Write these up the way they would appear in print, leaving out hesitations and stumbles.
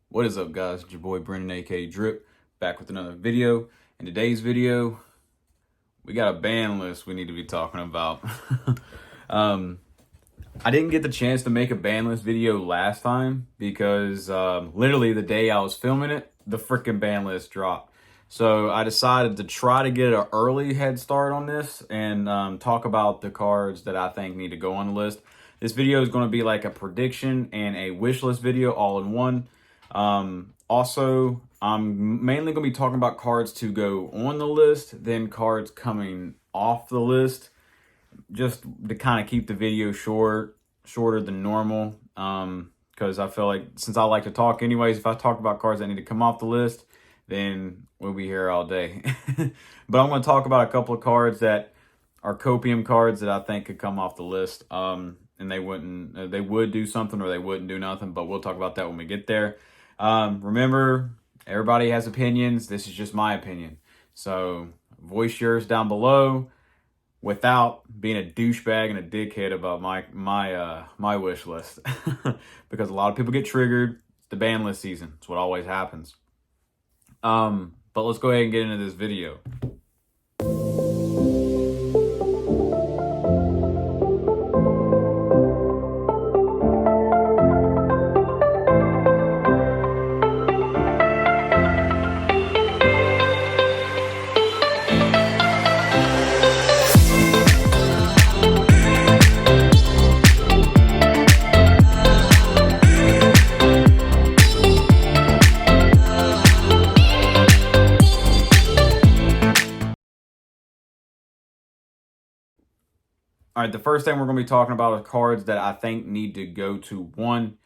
What is up, guys? It's your boy Brendan, aka Drip, back with another video. In today's video, we got a ban list we need to be talking about. I didn't get the chance to make a ban list video last time because literally the day I was filming it, the freaking ban list dropped. So I decided to try to get an early head start on this and talk about the cards that I think need to go on the list. This video is going to be like a prediction and a wish list video all in one. Also, I'm mainly going to be talking about cards to go on the list, then cards coming off the list, just to kind of keep the video shorter than normal. Because I feel like since I like to talk anyways, if I talk about cards that need to come off the list, then we'll be here all day. But I'm going to talk about a couple of cards that are copium cards that I think could come off the list. And they would do something or they wouldn't do nothing, but we'll talk about that when we get there. Remember, everybody has opinions. This is just my opinion. So voice yours down below without being a douchebag and a dickhead about my wish list. Because a lot of people get triggered. It's the ban list season. It's what always happens. But let's go ahead and get into this video. All right, the first thing we're going to be talking about are cards that I think need to go to one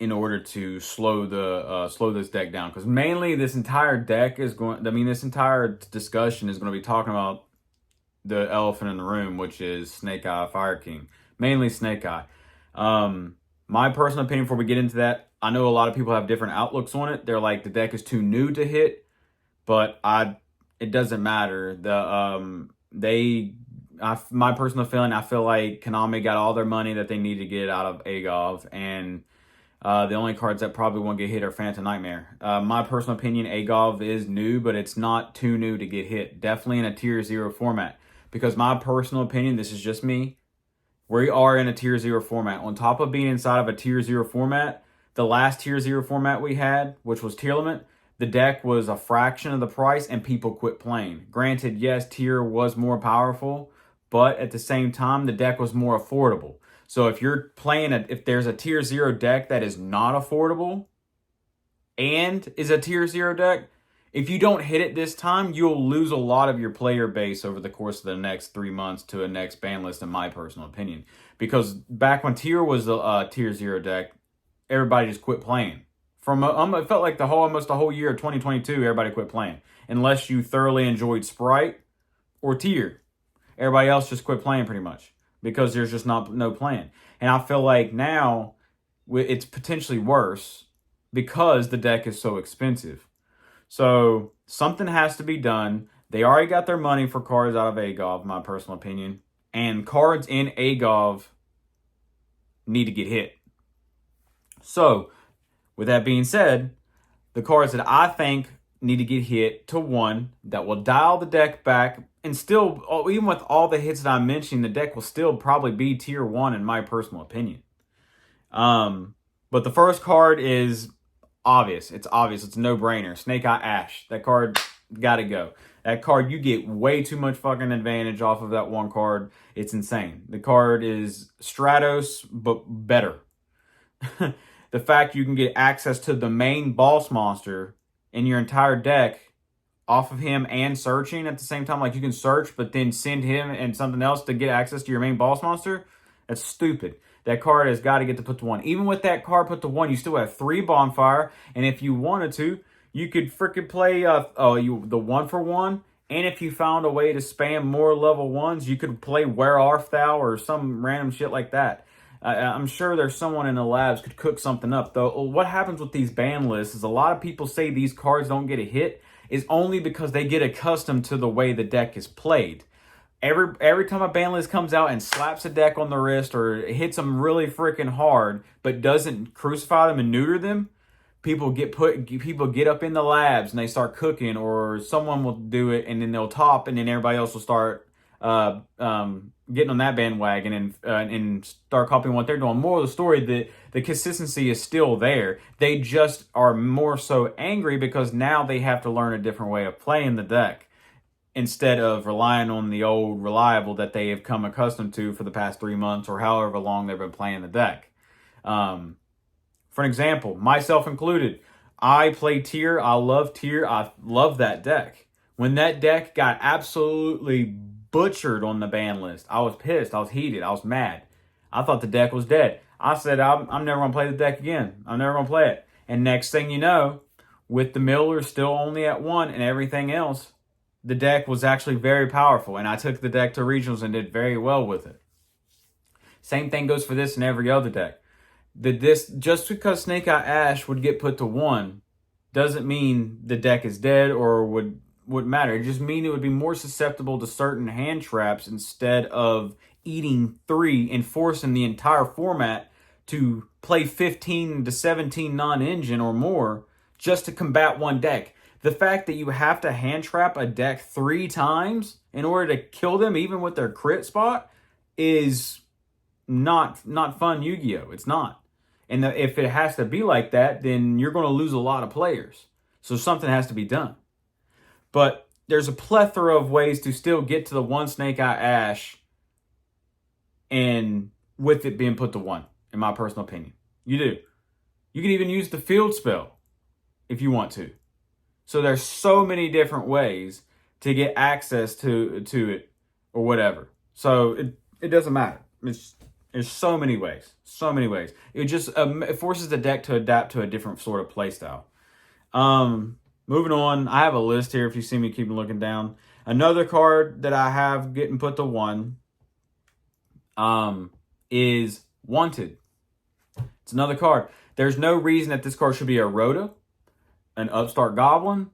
in order to slow this deck down. Because mainly this entire deck is this entire discussion is going to be talking about the elephant in the room, which is Snake Eye Fire King. Mainly Snake Eye. My personal opinion before we get into that, I know a lot of people have different outlooks on it. They're like, the deck is too new to hit, but it doesn't matter. My personal feeling, I feel like Konami got all their money that they need to get out of Agov, and the only cards that probably won't get hit are Phantom Nightmare. My personal opinion, Agov is new, but it's not too new to get hit. Definitely in a tier 0 format. Because my personal opinion, this is just me, we are in a tier 0 format. On top of being inside of a tier 0 format, the last tier 0 format we had, which was Tier Limit, the deck was a fraction of the price and people quit playing. Granted, yes, tier was more powerful, but at the same time, the deck was more affordable. So if you're playing, if there's a tier 0 deck that is not affordable and is a tier 0 deck, if you don't hit it this time, you'll lose a lot of your player base over the course of the next 3 months to a next ban list, in my personal opinion. Because back when tier was a tier 0 deck, everybody just quit playing. It felt like almost the whole year of 2022, everybody quit playing. Unless you thoroughly enjoyed Sprite or tier. Everybody else just quit playing pretty much because there's just no plan. And I feel like now it's potentially worse because the deck is so expensive. So something has to be done. They already got their money for cards out of Agov, my personal opinion. And cards in Agov need to get hit. So with that being said, the cards that I think need to get hit to one that will dial the deck back, and still, even with all the hits that I'm mentioning, the deck will still probably be tier 1 in my personal opinion. But the first card is obvious. It's obvious. It's a no-brainer. Snake Eye Ash. That card gotta go. That card, you get way too much fucking advantage off of that one card. It's insane. The card is Stratos, but better. The fact you can get access to the main boss monster in your entire deck off of him and searching at the same time. Like, you can search, but then send him and something else to get access to your main boss monster. That's stupid. That card has got to get to put to 1. Even with that card put to 1, you still have 3 bonfire. And if you wanted to, you could freaking play the 1-for-1. And if you found a way to spam more level 1s, you could play Where Art Thou or some random shit like that. I'm sure there's someone in the labs could cook something up. Though what happens with these ban lists is a lot of people say these cards don't get a hit is only because they get accustomed to the way the deck is played. Every time a ban list comes out and slaps a deck on the wrist or hits them really freaking hard, but doesn't crucify them and neuter them, people get up in the labs and they start cooking, or someone will do it and then they'll top, and then everybody else will start getting on that bandwagon and start copying what they're doing. More of the story, that the consistency is still there. They just are more so angry because now they have to learn a different way of playing the deck, instead of relying on the old reliable that they have come accustomed to for the past 3 months or however long they've been playing the deck. For an example, myself included, I play Tier. I love Tier. I love that deck. When that deck got absolutely butchered on the ban list, I was pissed. I was heated. I was mad. I thought the deck was dead. I said, I'm never going to play the deck again. I'm never going to play it. And next thing you know, with the Miller still only at 1 and everything else, the deck was actually very powerful. And I took the deck to regionals and did very well with it. Same thing goes for this and every other deck. Just because Snake Eye Ash would get put to 1 doesn't mean the deck is dead or would matter. It just means it would be more susceptible to certain hand traps instead of eating 3 and forcing the entire format to play 15 to 17 non-engine or more just to combat one deck. The fact that you have to hand trap a deck 3 times in order to kill them, even with their crit spot, is not fun Yu-Gi-Oh! It's not. And if it has to be like that, then you're going to lose a lot of players. So something has to be done. But there's a plethora of ways to still get to the 1 Snake Eye Ash, and with it being put to 1, in my personal opinion. You do. You can even use the field spell if you want to. So there's so many different ways to get access to it or whatever. So it doesn't matter. There's so many ways. So many ways. It just it forces the deck to adapt to a different sort of playstyle. Moving on, I have a list here if you see me keep looking down. Another card that I have getting put to 1 is Wanted. It's another card. There's no reason that this card should be a Rhoda, an Upstart Goblin,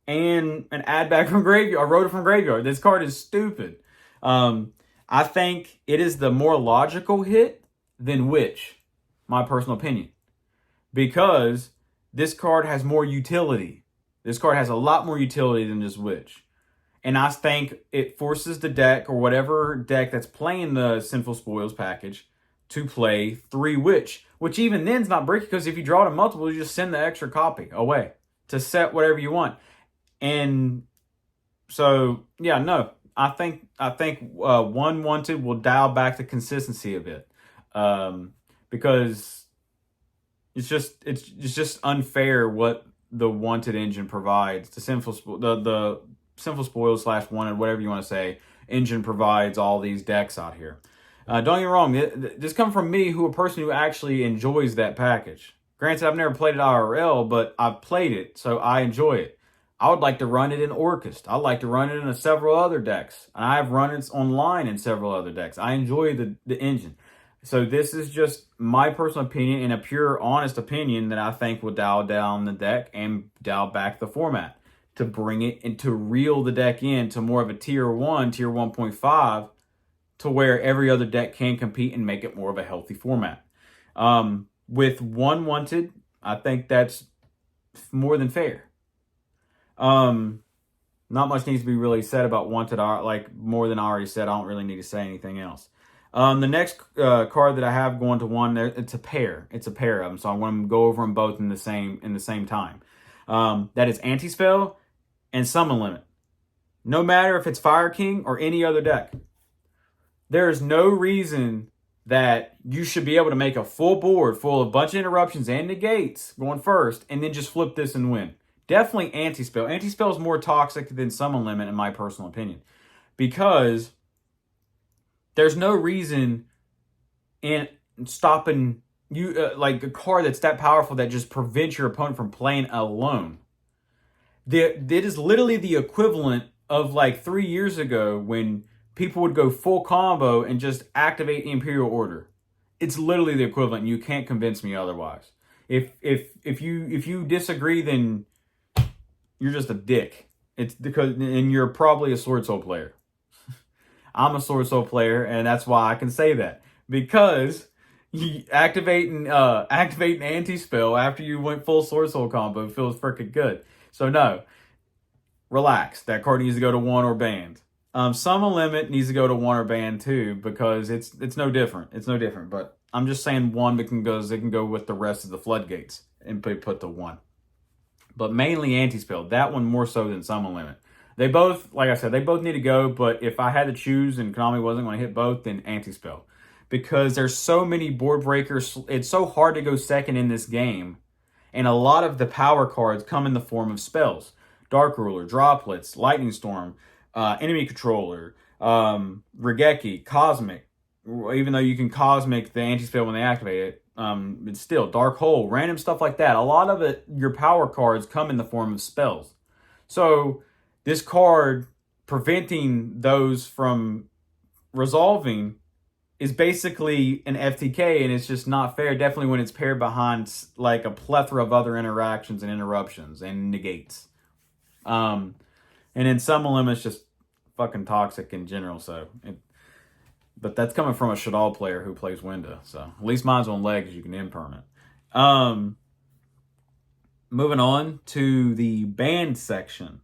and an add back from graveyard, a Rhoda from graveyard. This card is stupid. I think it is the more logical hit than Witch, my personal opinion. Because this card has more utility. This card has a lot more utility than just Witch. And I think it forces the deck, or whatever deck that's playing the Sinful Spoils package, to play 3 Witch. Which even then is not breaking, because if you draw to multiple, you just send the extra copy away to set whatever you want. And so, yeah, no. I think 1 Wanted will dial back the consistency a bit, because it's just unfair what the Wanted engine provides. The Sinful Spoils / Wanted, whatever you want to say, engine provides all these decks out here. Don't get me wrong. This comes from me, a person who actually enjoys that package. Granted, I've never played it IRL, but I've played it, so I enjoy it. I would like to run it in Orchest. I'd like to run it in several other decks. I've run it online in several other decks. I enjoy the engine. So this is just my personal opinion, and a pure, honest opinion that I think will dial down the deck and dial back the format to bring it and to reel the deck in to more of a tier 1, tier 1.5, to where every other deck can compete and make it more of a healthy format. With 1 Wanted, I think that's more than fair. Not much needs to be really said about Wanted. Like, more than I already said, I don't really need to say anything else. The next card that I have going to 1, it's a pair. It's a pair of them, so I'm going to go over them both in the same time. That is Anti-Spell and Summon Limit. No matter if it's Fire King or any other deck, there is no reason that you should be able to make a full board full of a bunch of interruptions and negates going first, and then just flip this and win. Definitely Anti-Spell. Anti-Spell is more toxic than Summon Limit, in my personal opinion, because there's no reason in stopping you, like a card that's that powerful that just prevents your opponent from playing alone. It is literally the equivalent of like 3 years ago when people would go full combo and just activate Imperial Order. It's literally the equivalent. You can't convince me otherwise. If you disagree, then you're just a dick. And you're probably a Sword Soul player. I'm a Sword Soul player, and that's why I can say that. Because activating anti-spell after you went full Sword Soul combo feels freaking good. So no, relax. That card needs to go to 1 or banned. Summon Limit needs to go to 1 or banned too, because it's no different. It's no different. But I'm just saying 1 because it can go with the rest of the floodgates and put to 1. But mainly anti-spell. That one more so than Summon Limit. They both, like I said, they both need to go. But if I had to choose and Konami wasn't going to hit both, then anti-spell. Because there's so many board breakers. It's so hard to go second in this game. And a lot of the power cards come in the form of spells. Dark Ruler, Droplets, Lightning Storm, Enemy Controller, Regeki, Cosmic. Even though you can Cosmic the anti-spell when they activate it, it's still Dark Hole, random stuff like that. A lot of it, your power cards come in the form of spells. So this card preventing those from resolving is basically an FTK, and it's just not fair. Definitely when it's paired behind like a plethora of other interactions and interruptions and negates. And then Summon Limit's just fucking toxic in general. But that's coming from a Shadal player who plays Winda. So at least mine's on legs. You can impermanent. Moving on to the banned section,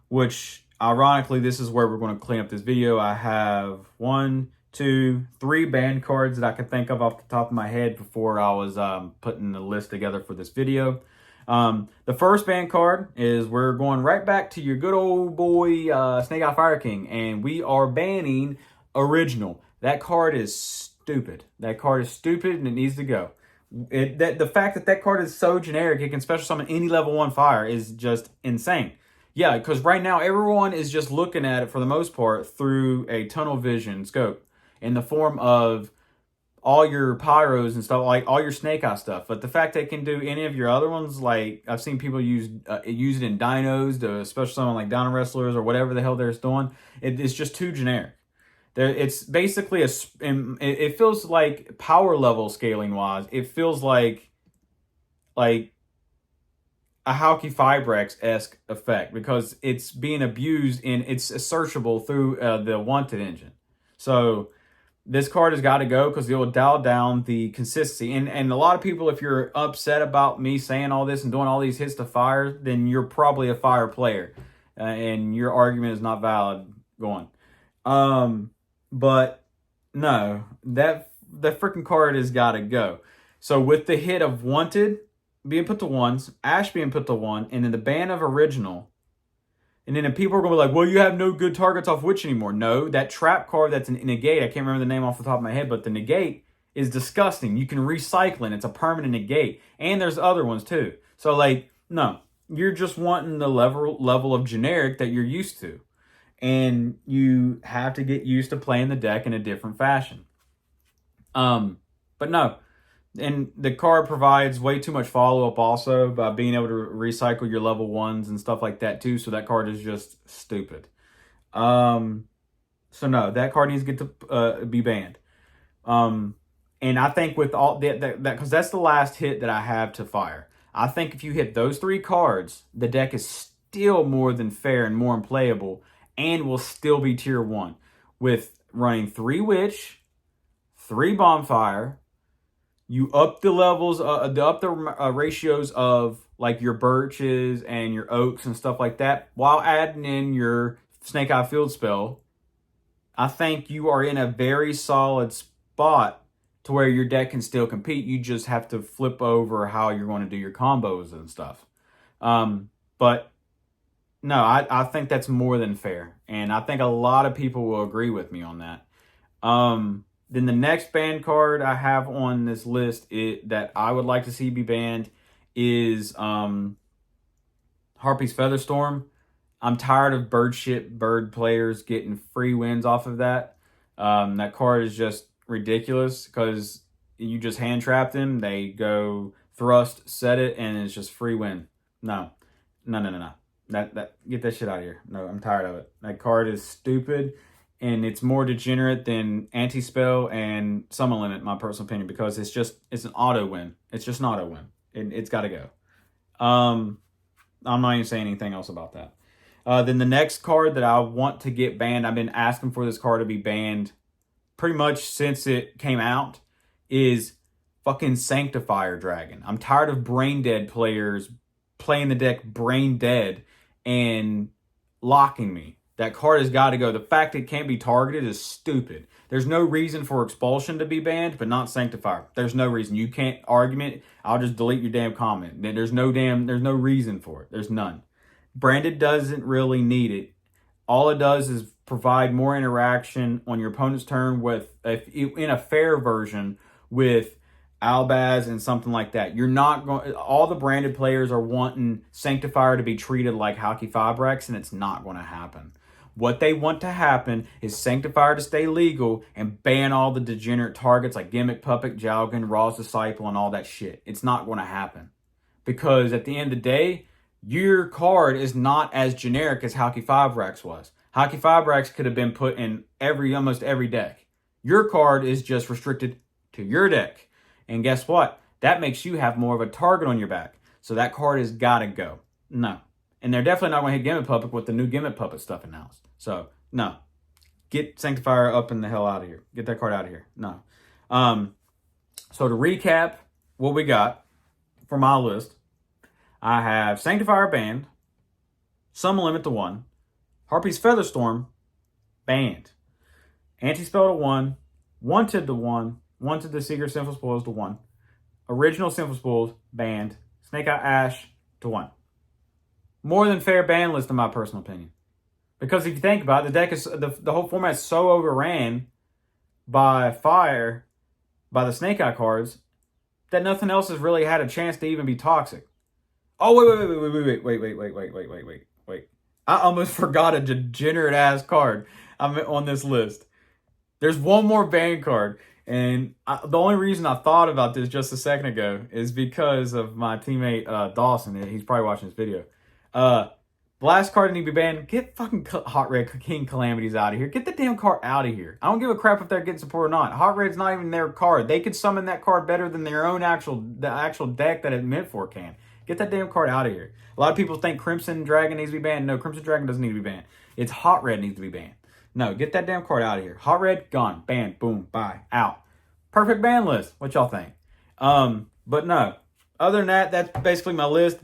which ironically this is where we're going to clean up this video. I have 1, 2, 3 banned cards that I could think of off the top of my head before I was putting the list together for this video. The first banned card is we're going right back to your good old boy Snake Eye Fire King, and we are banning Original. That card is stupid. That card is stupid and it needs to go. The fact that card is so generic, it can special summon any level 1 fire is just insane. Yeah, because right now everyone is just looking at it for the most part through a tunnel vision scope in the form of all your pyros and stuff, like all your Snake Eye stuff. But the fact that it can do any of your other ones, like I've seen people use it in dinos to special summon like Dino Wrestlers or whatever the hell they're doing, it's just too generic. It's basically it feels like power level scaling wise, it feels like a Hauki Fibrex-esque effect because it's being abused and it's searchable through the Wanted engine. So this card has got to go because it will dial down the consistency. And a lot of people, if you're upset about me saying all this and doing all these hits to fire, then you're probably a fire player. And your argument is not valid. Go on. But no, that freaking card has got to go. So with the hit of Wanted being put to 1s, Ash being put to 1, and then the ban of Original, and then people are going to be like, well, you have no good targets off Witch anymore. No, that trap card that's a negate, I can't remember the name off the top of my head, but the negate is disgusting. You can recycle it. It's a permanent negate. And there's other ones too. So like, no, you're just wanting the level of generic that you're used to. And you have to get used to playing the deck in a different fashion. But no. And the card provides way too much follow-up also by being able to recycle your level 1s and stuff like that too. So that card is just stupid. So no, that card needs to get to be banned. And I think with all that, because that's the last hit that I have to fire. I think if you hit those 3 cards, the deck is still more than fair and more unplayable, and will still be tier 1 with running 3 Witch, 3 Bonfire. You up the levels, ratios of like your Birches and your Oaks and stuff like that, while adding in your Snake Eye Field spell. I think you are in a very solid spot to where your deck can still compete. You just have to flip over how you're going to do your combos and stuff. But no, I think that's more than fair. And I think a lot of people will agree with me on that. Then the next banned card I have on this list that I would like to see be banned is Harpy's Featherstorm. I'm tired of bird players getting free wins off of that. That card is just ridiculous because you just hand trap them. They go thrust, set it, and it's just free win. No. Get that shit out of here. No, I'm tired of it. That card is stupid, and it's more degenerate than anti-spell and summon limit, in my personal opinion, because it's an auto win. It's just an auto win. It's got to go. I'm not even saying anything else about that. Then the next card that I want to get banned, I've been asking for this card to be banned pretty much since it came out, is fucking Sanctifier Dragon. I'm tired of brain dead players playing the deck brain dead and locking me. That card has got to go. The fact it can't be targeted is stupid. There's no reason for Expulsion to be banned, but not Sanctifier. There's no reason. You can't argument. I'll just delete your damn comment. There's no reason for it. There's none. Branded doesn't really need it. All it does is provide more interaction on your opponent's turn with, in a fair version, with Albaz and something like that. You're not going. All the branded players are wanting Sanctifier to be treated like Hockey Fibrex, and it's not going to happen. What they want to happen is Sanctifier to stay legal and ban all the degenerate targets like Gimmick Puppet, Jalgan, Raw's Disciple, and all that shit. It's not going to happen. Because at the end of the day, your card is not as generic as Hockey Fibrex was. Hockey Fibrex could have been put in almost every deck. Your card is just restricted to your deck. And guess what? That makes you have more of a target on your back. So that card has got to go. No. And they're definitely not going to hit Gimmick Puppet with the new Gimmick Puppet stuff announced. So, no. Get Sanctifier up and the hell out of here. Get that card out of here. No. So to recap what we got for my list, I have Sanctifier banned, Summon Limit to 1, Harpy's Featherstorm banned, Anti-Spell to 1, Wanted to 1, Wanted the Secret Sinful Spoils to 1, Original Sinful Spoils banned, Snake Eye Ash to 1. More than fair ban list in my personal opinion. Because if you think about it, the deck is the whole format is so overran by fire, by the Snake Eye cards, that nothing else has really had a chance to even be toxic. Oh, wait. I almost forgot a degenerate ass card I'm on this list. There's one more ban card. And the only reason I thought about this just a second ago is because of my teammate Dawson. He's probably watching this video. The last card that need to be banned. Get fucking Hot Red King Calamities out of here. Get the damn card out of here. I don't give a crap if they're getting support or not. Hot Red's not even their card. They could summon that card better than their own actual deck that it's meant for can. Get that damn card out of here. A lot of people think Crimson Dragon needs to be banned. No, Crimson Dragon doesn't need to be banned. It's Hot Red needs to be banned. No, get that damn card out of here. Hot Red, gone. Banned. Boom. Bye. Out. Perfect ban list. What y'all think? But no. Other than that, that's basically my list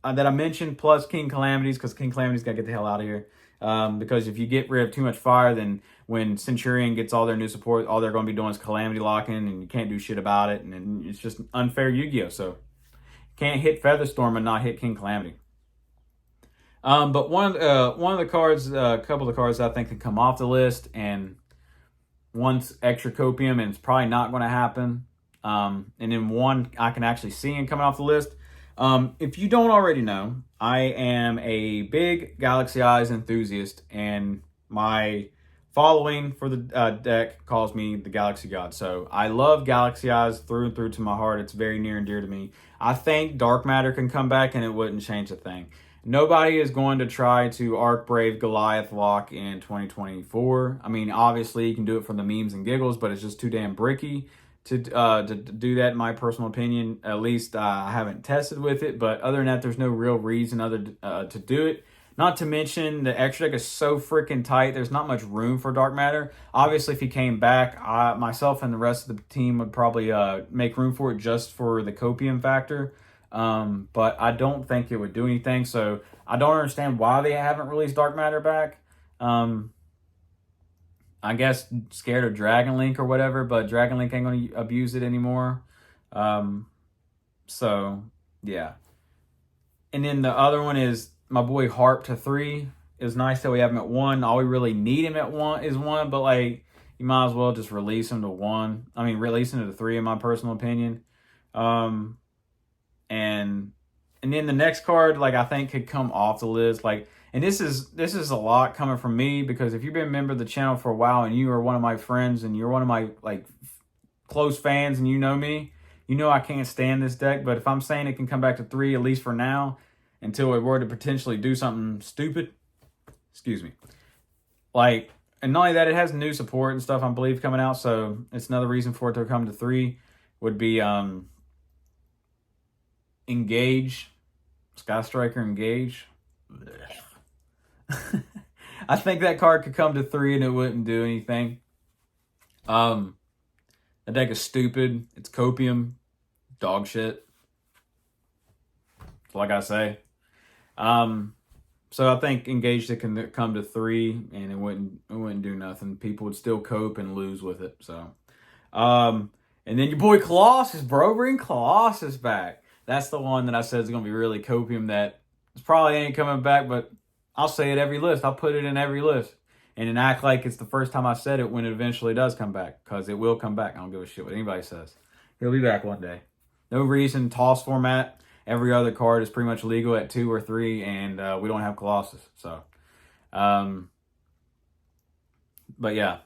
that I mentioned, plus King Calamities, because King Calamities got to get the hell out of here. Because if you get rid of too much fire, then when Centurion gets all their new support, all they're going to be doing is Calamity locking, and you can't do shit about it, and it's just unfair Yu-Gi-Oh! So, can't hit Featherstorm and not hit King Calamity. But one of the cards, a couple of the cards I think can come off the list, and one's Extra Copium, and it's probably not going to happen. And then one I can actually see in coming off the list. If you don't already know, I am a big Galaxy Eyes enthusiast, and my following for the deck calls me the Galaxy God. So I love Galaxy Eyes through and through to my heart. It's very near and dear to me. I think Dark Matter can come back, and it wouldn't change a thing. Nobody is going to try to Arc Brave Goliath lock in 2024. I mean, obviously, you can do it for the memes and giggles, but it's just too damn bricky to do that, in my personal opinion. At least I haven't tested with it, but other than that, there's no real reason to do it. Not to mention, the extra deck is so freaking tight, there's not much room for Dark Matter. Obviously, if he came back, myself and the rest of the team would probably make room for it just for the copium factor. But I don't think it would do anything, so I don't understand why they haven't released Dark Matter back. I guess scared of Dragon Link or whatever, but Dragon Link ain't going to abuse it anymore. So, yeah. And then the other one is my boy Harp to 3. It's nice that we have him at 1. All we really need him at 1 is 1, but like, you might as well just release him to 1. I mean, release him to 3 in my personal opinion. And then the next card, like, I think could come off the list. Like, and this is a lot coming from me, because if you've been a member of the channel for a while and you are one of my friends and you're one of my like close fans and you know me, you know I can't stand this deck. But if I'm saying it can come back to 3, at least for now, until it were to potentially do something stupid, excuse me. Like, and not only that, it has new support and stuff, I believe, coming out. So it's another reason for it to come to 3 would be Engage, Sky Striker Engage. I think that card could come to 3 and it wouldn't do anything. The That deck is stupid. It's copium. Dog shit. That's all I gotta say. So I think Engaged it can come to 3 and it wouldn't do nothing. People would still cope and lose with it. So and then your boy Colossus, bro, bring Colossus back. That's the one that I said is gonna be really copium that probably ain't coming back, but I'll say it every list. I'll put it in every list. And then act like it's the first time I said it when it eventually does come back. Because it will come back. I don't give a shit what anybody says. He'll be back one day. No reason. Toss format. Every other card is pretty much legal at 2 or 3. And we don't have Colossus. So, but yeah.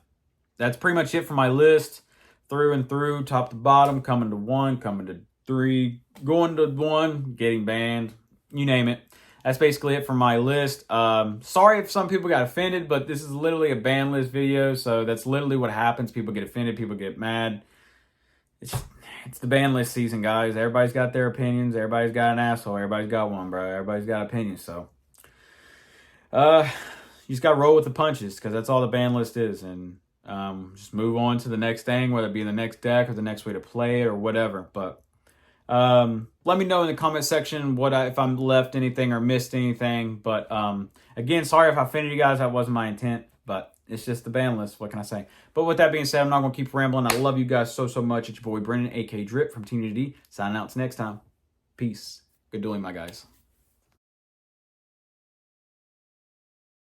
That's pretty much it for my list. Through and through. Top to bottom. Coming to 1. Coming to 3. Going to 1. Getting banned. You name it. That's basically it for my list. Sorry if some people got offended, but this is literally a ban list video, so that's literally what happens. People get offended, people get mad. It's the ban list season, guys. Everybody's got their opinions. Everybody's got an asshole. Everybody's got one, bro. Everybody's got opinions, so. You just got to roll with the punches, because that's all the ban list is, and just move on to the next thing, whether it be the next deck or the next way to play it or whatever, but. Let me know in the comment section if I'm left anything or missed anything. But again, sorry if I offended you guys. That wasn't my intent. But it's just the ban list. What can I say? But with that being said, I'm not going to keep rambling. I love you guys so much. It's your boy Brendan, a.k.a. Drip from D.D.D. Signing out till next time. Peace. Good dueling, my guys.